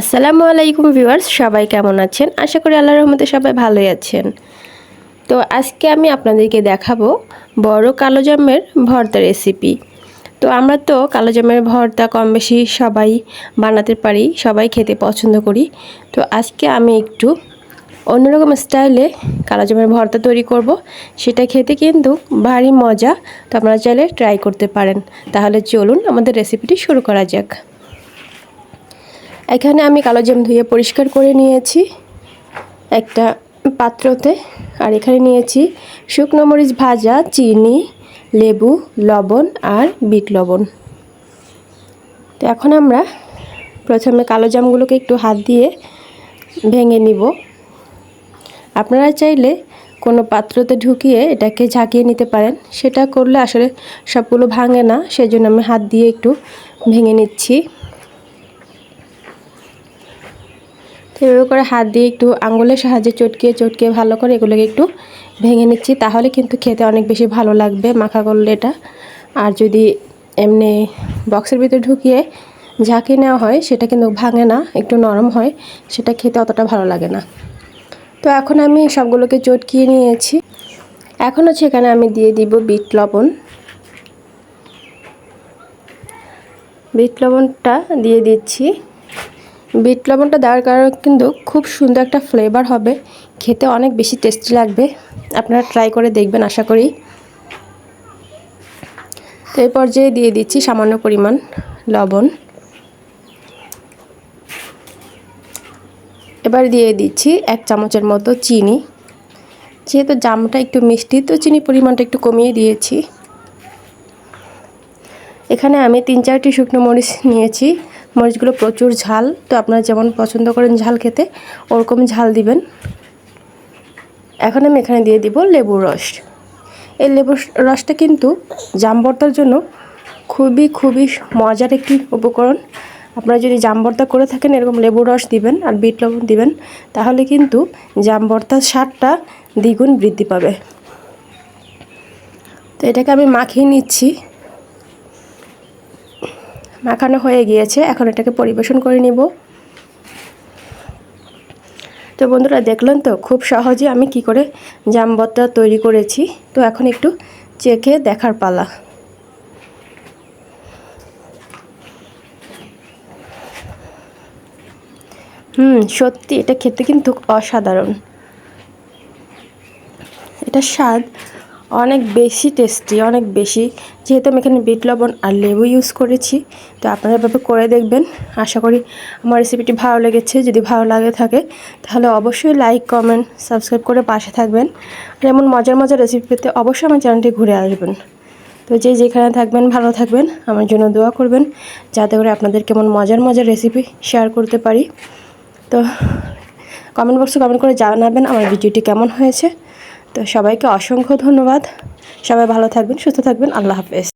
আসসালামু আলাইকুম ভিউয়ার্স, সবাই কেমন আছেন? আশা করি আল্লাহর রহমতে সবাই ভালোই আছেন। তো আজকে আমি আপনাদেরকে দেখাবো বড় কালোজামের ভর্তা রেসিপি। তো আমরা তো কালোজামের ভর্তা কম বেশি সবাই বানাতে পারি, সবাই খেতে পছন্দ করি। তো আজকে আমি একটু অন্যরকম স্টাইলে কালোজামের ভর্তা তৈরি করব। সেটা খেতে কিন্তু ভারী মজা। তো আপনারা চাইলে ট্রাই করতে পারেন। তাহলে চলুন আমাদের রেসিপিটি শুরু করা যাক। এখানে আমি কালোজাম ধুয়ে পরিষ্কার করে নিয়েছি একটা পাত্রতে। আর এখানে নিয়েছি শুকনো মরিচ ভাজা, চিনি, লেবু, লবণ আর বিট লবণ। তো এখন আমরা প্রথমে কালোজামগুলোকে একটু হাত দিয়ে ভেঙে নিব। আপনারা চাইলে কোনো পাত্রতে ঢুকিয়ে এটাকে ঝাঁকিয়ে নিতে পারেন, সেটা করলে আসলে সবগুলো ভাঙে না, সেজন্য আমি হাত দিয়ে একটু ভেঙে নিচ্ছি। এভাবে করে হাত দিয়ে একটু আঙুলের সাহায্যে চটকিয়ে ভালো করে এগুলোকে একটু ভেঙে নিচ্ছি, তাহলে কিন্তু খেতে অনেক বেশি ভালো লাগবে মাখা করলে এটা। আর যদি এমনি বক্সের ভিতরে ঢুকিয়ে ঝাঁকিয়ে নেওয়া হয় সেটা কিন্তু ভাঙে না, একটু নরম হয়, সেটা খেতে অতটা ভালো লাগে না। তো এখন আমি সবগুলোকে চটকিয়ে নিয়েছি। এখন হচ্ছে এখানে আমি দিয়ে দিব বিট লবণ। বিট লবণটা দিয়ে দিচ্ছি। বিট লবণটা দেওয়ার কারণে কিন্তু খুব সুন্দর একটা ফ্লেভার হবে, খেতে অনেক বেশি টেস্টি লাগবে। আপনারা ট্রাই করে দেখবেন আশা করি। তো এই পর্যায়ে দিয়ে দিচ্ছি সামান্য পরিমাণ লবণ। এবার দিয়ে দিচ্ছি 1 চামচের মতো চিনি। যেহেতু জামটা একটু মিষ্টি, তো চিনি পরিমাণটা একটু কমিয়ে দিয়েছি। এখানে আমি 3-4টি শুকনো মরিচ নিয়েছি। মরিচগুলো প্রচুর ঝাল, তো আপনারা যেমন পছন্দ করেন ঝাল খেতে ওরকম ঝাল দিবেন। এখন আমি এখানে দিয়ে দিব লেবুর রস। এই লেবুর রসটা কিন্তু জাম ভর্তার জন্য খুবই মজার একটি উপকরণ। আপনারা যদি জাম ভর্তা করে থাকেন এরকম লেবুর রস দিবেন আর বিট লবণ দিবেন, তাহলে কিন্তু জাম ভর্তার স্বাদটা দ্বিগুণ বৃদ্ধি পাবে। তো এটাকে আমি মাখিয়ে নিচ্ছি। মাখানো হয়ে গিয়েছে, এখন এটাকে পরিবেশন করে নিব। তো বন্ধুরা, দেখলেন তো খুব সহজে আমি কি করে জাম ভর্তা তৈরি করেছি। তো এখন একটু চেখে দেখার পালা। সত্যি এটা খেতে কিন্তু অসাধারণ। এটার স্বাদ অনেক বেশি টেস্টি, অনেক বেশি। যেহেতু আমি এখানে বিট লবণ আর লেবু ইউজ করেছি, তো আপনারা এভাবে করে দেখবেন। আশা করি আমার রেসিপিটি ভালো লেগেছে। যদি ভালো লাগে থাকে তাহলে অবশ্যই লাইক, কমেন্ট, সাবস্ক্রাইব করে পাশে থাকবেন। আর এমন মজার রেসিপি পেতে অবশ্যই আমার চ্যানেলটি ঘুরে আসবেন। তো যেখানে থাকবেন ভালো থাকবেন, আমার জন্য দোয়া করবেন যাতে করে আপনাদের কেমন মজার রেসিপি শেয়ার করতে পারি। তো কমেন্ট বক্সে কমেন্ট করে জানাবেন আমার ভিডিওটি কেমন হয়েছে। তো সবাইকে অসংখ্য ধন্যবাদ। সবাই ভালো থাকবেন, সুস্থ থাকবেন। আল্লাহ হাফেজ।